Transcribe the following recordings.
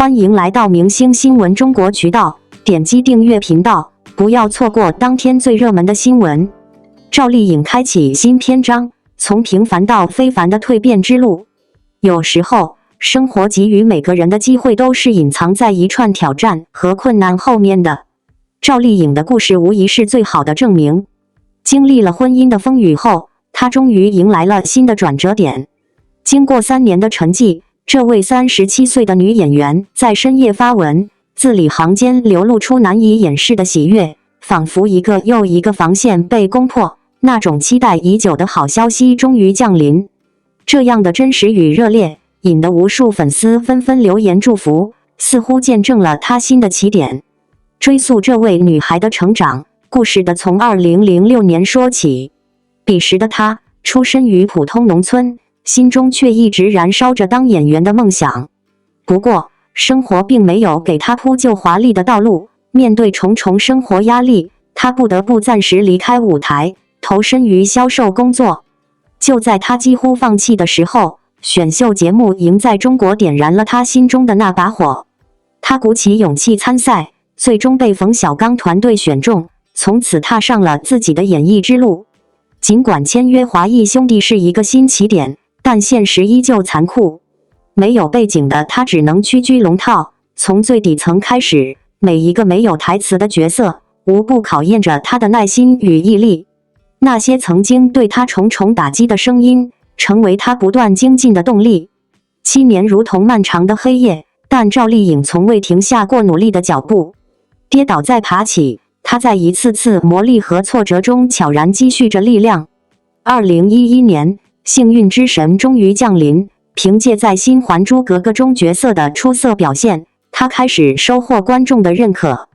欢迎来到明星新闻中国渠道，点击订阅频道，不要错过当天最热门的新闻。赵丽颖开启新篇章，从平凡到非凡的蜕变之路。有时候，生活给予每个人的机会都是隐藏在一串挑战和困难后面的。赵丽颖的故事无疑是最好的证明。经历了婚姻的风雨后，她终于迎来了新的转折点。经过3年的沉寂，这位37岁的女演员在深夜发文，字里行间流露出难以掩饰的喜悦，仿佛一个又一个防线被攻破，那种期待已久的好消息终于降临。这样的真实与热烈，引得无数粉丝纷纷留言祝福，似乎见证了她新的起点。追溯这位女孩的成长，故事的从2006年说起。彼时的她出身于普通农村，心中却一直燃烧着当演员的梦想。不过，生活并没有给她铺就华丽的道路，面对重重生活压力，她不得不暂时离开舞台，投身于销售工作。就在她几乎放弃的时候，选秀节目《赢在中国》点燃了她心中的那把火。她鼓起勇气参赛，最终被冯小刚团队选中，从此踏上了自己的演艺之路。尽管签约华谊兄弟是一个新起点，但现实依旧残酷。没有背景的他只能屈居龙套，从最底层开始，每一个没有台词的角色，无不考验着他的耐心与毅力。那些曾经对他重重打击的声音，成为他不断精进的动力。7年如同漫长的黑夜，但赵丽颖从未停下过努力的脚步。跌倒再爬起，她在一次次磨砺和挫折中悄然积蓄着力量。2011年，幸运之神终于降临，凭借在新《还珠格格》中角色的出色表现，她开始收获观众的认可。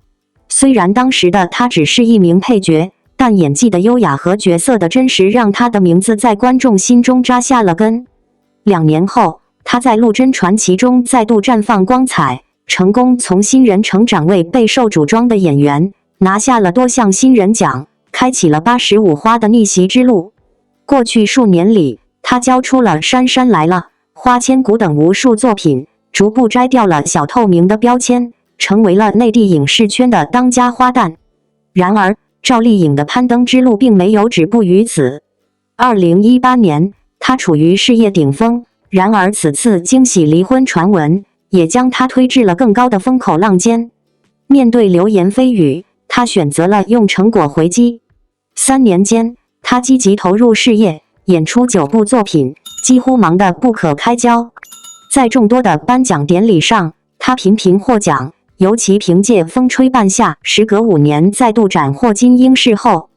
虽然当时的她只是一名配角，但演技的优雅和角色的真实让她的名字在观众心中扎下了根。2年后，她在《陆贞传奇》中再度绽放光彩，成功从新人成长为备受主装的演员，拿下了多项新人奖，开启了85花的逆袭之路。过去数年里，她交出了《杉杉来了》《花千骨》等无数作品，逐步摘掉了小透明的标签，成为了内地影视圈的当家花旦。然而，赵丽颖的攀登之路并没有止步于此。2018年，她处于事业顶峰，然而此次惊喜离婚传闻，也将她推至了更高的风口浪尖。面对流言蜚语，她选择了用成果回击。3年间，她积极投入事业，演出9部作品，几乎忙得不可开交。在众多的颁奖典礼上，她频频获奖，尤其凭借《风吹半夏》时隔5年再度斩获金鹰视后，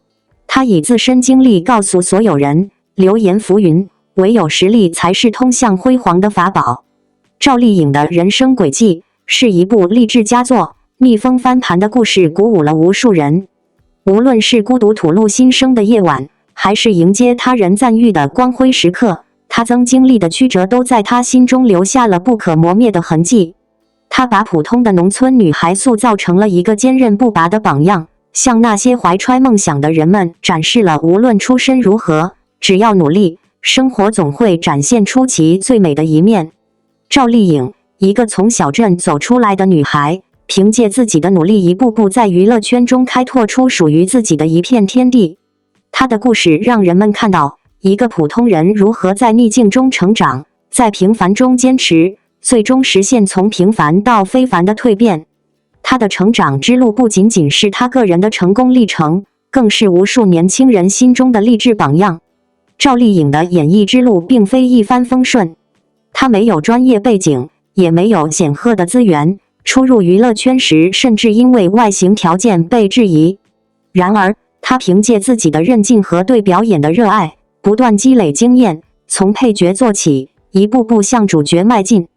她以自身经历告诉所有人，流言浮云，唯有实力才是通向辉煌的法宝。赵丽颖的人生轨迹是一部励志佳作，逆风翻盘的故事鼓舞了无数人。无论是孤独吐露心声的夜晚，还是迎接他人赞誉的光辉时刻，她曾经历的曲折都在她心中留下了不可磨灭的痕迹。她把普通的农村女孩塑造成了一个坚韧不拔的榜样，向那些怀揣梦想的人们展示了无论出身如何，只要努力，生活总会展现出其最美的一面。赵丽颖，一个从小镇走出来的女孩，凭借自己的努力一步步在娱乐圈中开拓出属于自己的一片天地。她的故事让人们看到一个普通人如何在逆境中成长，在平凡中坚持，最终实现从平凡到非凡的蜕变。她的成长之路不仅仅是她个人的成功历程，更是无数年轻人心中的励志榜样。赵丽颖的演艺之路并非一帆风顺，她没有专业背景，也没有显赫的资源，初入娱乐圈时甚至因为外形条件被质疑。然而，她凭借自己的韧劲和对表演的热爱，不断积累经验，从配角做起，一步步向主角迈进。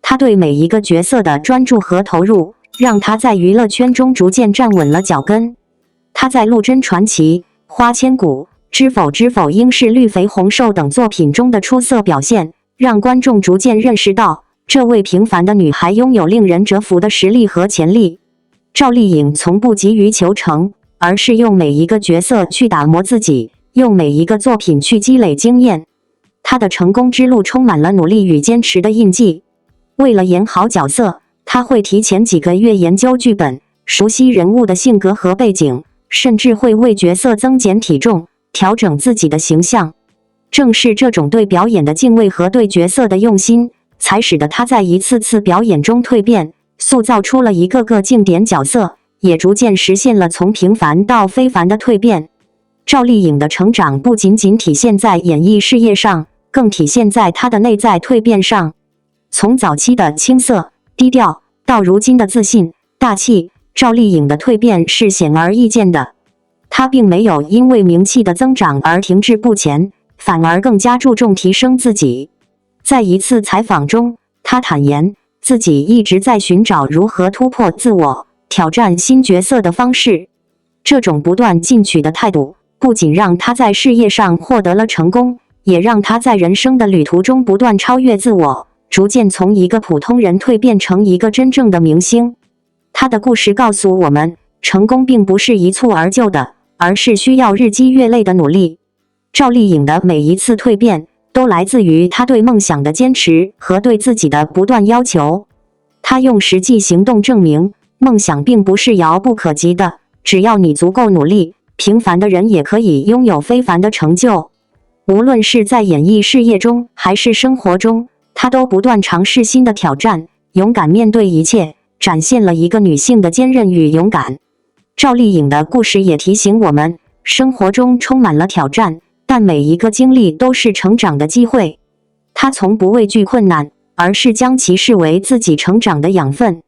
她对每一个角色的专注和投入，让她在娱乐圈中逐渐站稳了脚跟。她在《陆贞传奇》《花千骨》《知否知否应是绿肥红瘦》等作品中的出色表现，让观众逐渐认识到，这位平凡的女孩拥有令人折服的实力和潜力。赵丽颖从不急于求成，而是用每一个角色去打磨自己，用每一个作品去积累经验。她的成功之路充满了努力与坚持的印记。为了演好角色，他会提前几个月研究剧本，熟悉人物的性格和背景，甚至会为角色增减体重，调整自己的形象。正是这种对表演的敬畏和对角色的用心，才使得他在一次次表演中蜕变，塑造出了一个个经典角色，也逐渐实现了从平凡到非凡的蜕变。赵丽颖的成长不仅仅体现在演艺事业上，更体现在她的内在蜕变上。从早期的青涩低调，到如今的自信大气，赵丽颖的蜕变是显而易见的。她并没有因为名气的增长而停滞不前，反而更加注重提升自己。在一次采访中，她坦言自己一直在寻找如何突破自我、挑战新角色的方式。这种不断进取的态度，不仅让她在事业上获得了成功，也让她在人生的旅途中不断超越自我，逐渐从一个普通人蜕变成一个真正的明星。她的故事告诉我们，成功并不是一蹴而就的，而是需要日积月累的努力。赵丽颖的每一次蜕变，都来自于她对梦想的坚持和对自己的不断要求。她用实际行动证明，梦想并不是遥不可及的，只要你足够努力，平凡的人也可以拥有非凡的成就。无论是在演艺事业中，还是生活中，她都不断尝试新的挑战，勇敢面对一切，展现了一个女性的坚韧与勇敢。赵丽颖的故事也提醒我们，生活中充满了挑战，但每一个经历都是成长的机会。她从不畏惧困难，而是将其视为自己成长的养分。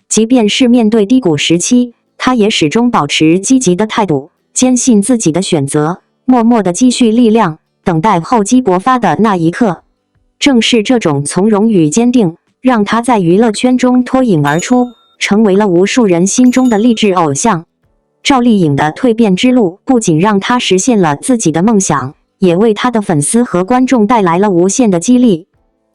即便是面对低谷时期，她也始终保持积极的态度，坚信自己的选择，默默地积蓄力量，等待厚积薄发的那一刻。正是这种从容与坚定，让她在娱乐圈中脱颖而出，成为了无数人心中的励志偶像。赵丽颖的蜕变之路不仅让她实现了自己的梦想，也为她的粉丝和观众带来了无限的激励。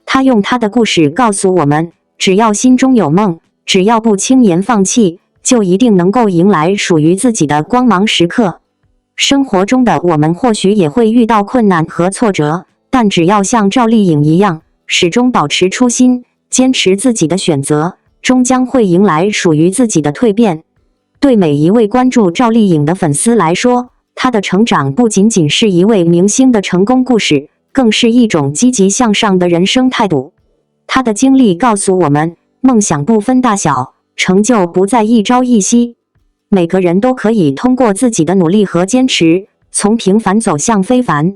她用她的故事告诉我们，只要心中有梦，只要不轻言放弃，就一定能够迎来属于自己的光芒时刻。生活中的我们或许也会遇到困难和挫折，但只要像赵丽颖一样，始终保持初心，坚持自己的选择，终将会迎来属于自己的蜕变。对每一位关注赵丽颖的粉丝来说，她的成长不仅仅是一位明星的成功故事，更是一种积极向上的人生态度。她的经历告诉我们，梦想不分大小，成就不在一朝一夕。每个人都可以通过自己的努力和坚持，从平凡走向非凡。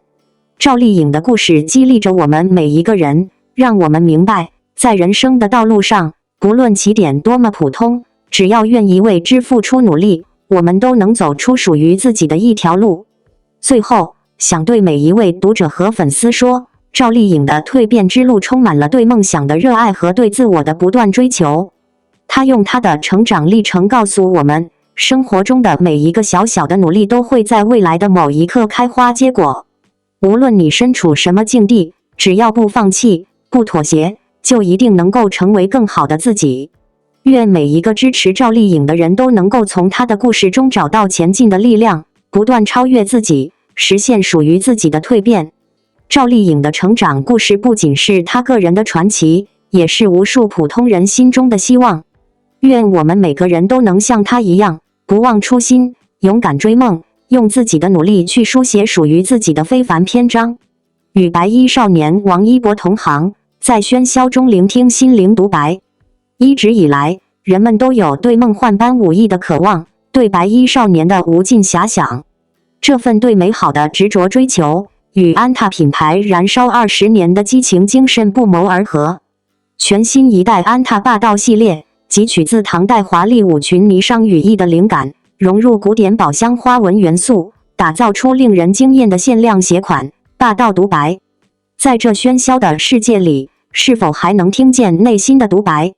赵丽颖的故事激励着我们每一个人，让我们明白，在人生的道路上，不论起点多么普通，只要愿意为之付出努力，我们都能走出属于自己的一条路。最后，想对每一位读者和粉丝说，赵丽颖的蜕变之路充满了对梦想的热爱和对自我的不断追求。她用她的成长历程告诉我们，生活中的每一个小小的努力都会在未来的某一刻开花结果。无论你身处什么境地，只要不放弃，不妥协，就一定能够成为更好的自己。愿每一个支持赵丽颖的人都能够从她的故事中找到前进的力量，不断超越自己，实现属于自己的蜕变。赵丽颖的成长故事不仅是她个人的传奇，也是无数普通人心中的希望。愿我们每个人都能像她一样，不忘初心，勇敢追梦，用自己的努力去书写属于自己的非凡篇章。与白衣少年王一博同行，在喧嚣中聆听心灵独白。一直以来，人们都有对梦幻般武艺的渴望，对白衣少年的无尽遐想。这份对美好的执着追求，与安踏品牌燃烧20年的激情精神不谋而合。全新一代安踏霸道系列，汲取自唐代华丽舞裙霓裳羽翼的灵感，融入古典宝箱花纹元素，打造出令人惊艳的限量鞋款霸道独白。在这喧嚣的世界里，是否还能听见内心的独白？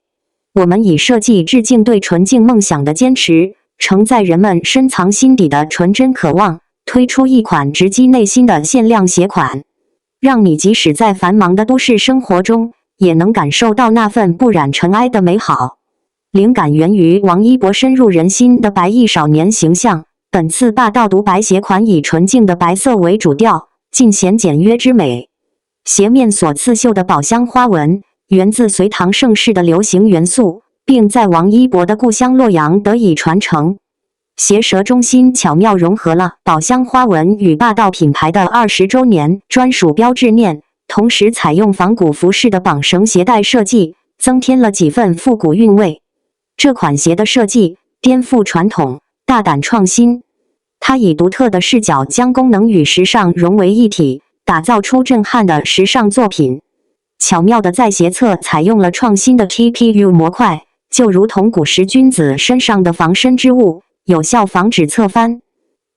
我们以设计致敬对纯净梦想的坚持，承载人们深藏心底的纯真渴望，推出一款直击内心的限量鞋款，让你即使在繁忙的都市生活中，也能感受到那份不染尘埃的美好。灵感源于王一博深入人心的白衣少年形象，本次霸道独白鞋款以纯净的白色为主调，尽显简约之美。鞋面所刺绣的宝箱花纹，源自隋唐盛世的流行元素，并在王一博的故乡洛阳得以传承。携蛇中心巧妙融合了宝香花纹与霸道品牌的20周年专属标志面，同时采用仿古服饰的绑绳鞋带设计，增添了几分复古韵味。这款鞋的设计颠覆传统，大胆创新。它以独特的视角将功能与时尚融为一体，打造出震撼的时尚作品。巧妙地在鞋侧采用了创新的 TPU 模块，就如同古时君子身上的防身之物，有效防止侧翻。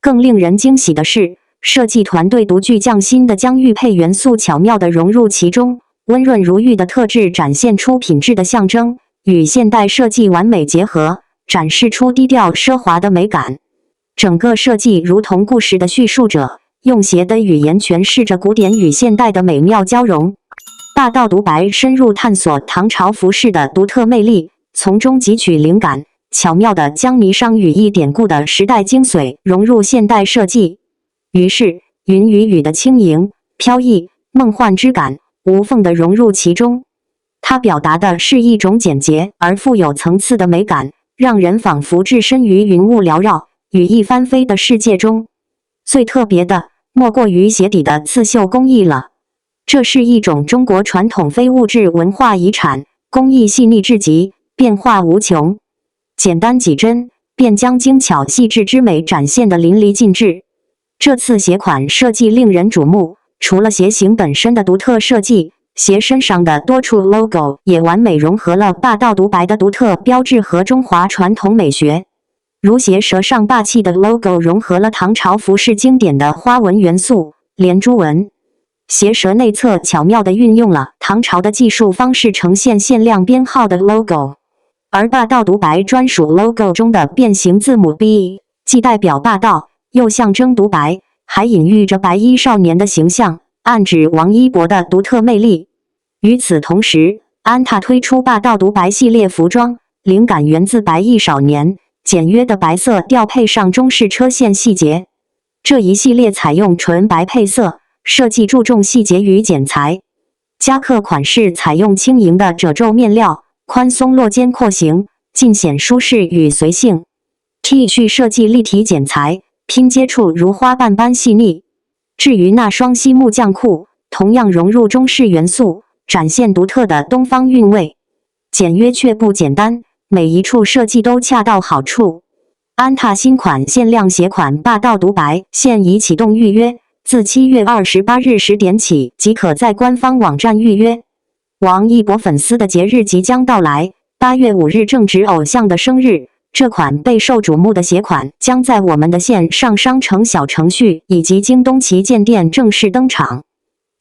更令人惊喜的是，设计团队独具匠心地将玉佩元素巧妙地融入其中，温润如玉的特质展现出品质的象征，与现代设计完美结合，展示出低调奢华的美感。整个设计如同故事的叙述者，用鞋的语言诠释着古典与现代的美妙交融。霸道独白深入探索唐朝服饰的独特魅力，从中汲取灵感，巧妙地将霓裳羽衣典故的时代精髓融入现代设计。于是，云与雨的轻盈、飘逸、梦幻之感无缝地融入其中。它表达的是一种简洁而富有层次的美感，让人仿佛置身于云雾缭绕、羽翼翻飞的世界中。最特别的，莫过于鞋底的刺绣工艺了。这是一种中国传统非物质文化遗产，工艺细腻至极，变化无穷。简单几针，便将精巧细致之美展现得淋漓尽致。这次鞋款设计令人瞩目，除了鞋型本身的独特设计，鞋身上的多处 logo 也完美融合了霸道独白的独特标志和中华传统美学。如鞋舌上霸气的 logo 融合了唐朝服饰经典的花纹元素连珠纹，鞋舌内侧巧妙地运用了唐朝的技术方式呈现限量编号的 logo， 而霸道独白专属 logo 中的变形字母 B， 既代表霸道，又象征独白，还隐喻着白衣少年的形象，暗指王一博的独特魅力。与此同时，安踏推出霸道独白系列服装，灵感源自白衣少年，简约的白色调配上中式车线细节。这一系列采用纯白配色，设计注重细节与剪裁。夹克款式采用轻盈的褶皱面料，宽松落肩廓形，尽显舒适与随性。T 恤设计立体剪裁，拼接处如花瓣般细腻。至于那双西木匠裤，同样融入中式元素，展现独特的东方韵味。简约却不简单，每一处设计都恰到好处。安踏新款限量鞋款霸道独白现已启动预约，自7月28日10点起即可在官方网站预约。王一博粉丝的节日即将到来，8月5日正值偶像的生日，这款备受瞩目的鞋款将在我们的线上商城小程序以及京东旗舰店正式登场。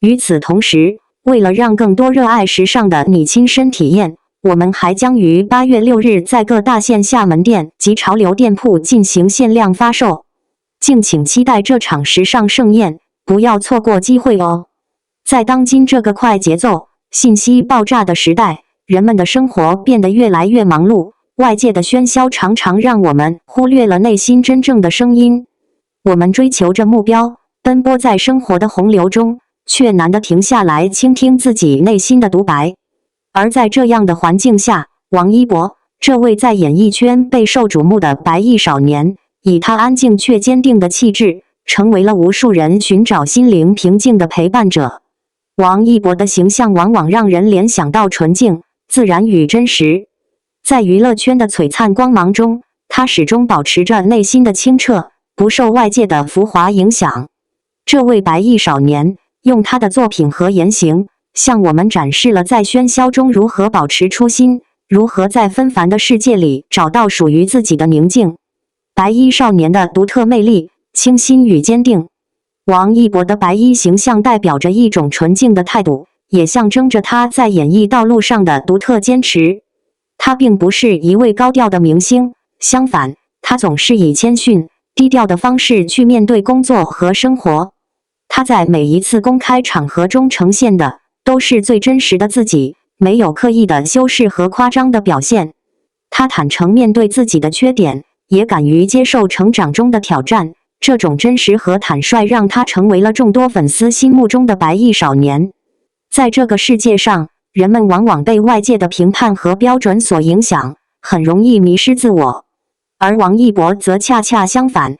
与此同时，为了让更多热爱时尚的你亲身体验，我们还将于8月6日在各大线下门店及潮流店铺进行限量发售，敬请期待这场时尚盛宴，不要错过机会哦！在当今这个快节奏、信息爆炸的时代，人们的生活变得越来越忙碌，外界的喧嚣常常让我们忽略了内心真正的声音。我们追求着目标，奔波在生活的洪流中，却难得停下来倾听自己内心的独白。而在这样的环境下，王一博，这位在演艺圈备受瞩目的白衣少年，以他安静却坚定的气质，成为了无数人寻找心灵平静的陪伴者。王一博的形象往往让人联想到纯净、自然与真实。在娱乐圈的璀璨光芒中，他始终保持着内心的清澈，不受外界的浮华影响。这位白衣少年，用他的作品和言行，向我们展示了在喧嚣中如何保持初心，如何在纷繁的世界里找到属于自己的宁静。白衣少年的独特魅力、清新与坚定。王一博的白衣形象代表着一种纯净的态度，也象征着他在演艺道路上的独特坚持。他并不是一位高调的明星，相反，他总是以谦逊、低调的方式去面对工作和生活。他在每一次公开场合中呈现的都是最真实的自己，没有刻意的修饰和夸张的表现。他坦诚面对自己的缺点，也敢于接受成长中的挑战。这种真实和坦率让他成为了众多粉丝心目中的白衣少年。在这个世界上，人们往往被外界的评判和标准所影响，很容易迷失自我。而王一博则恰恰相反，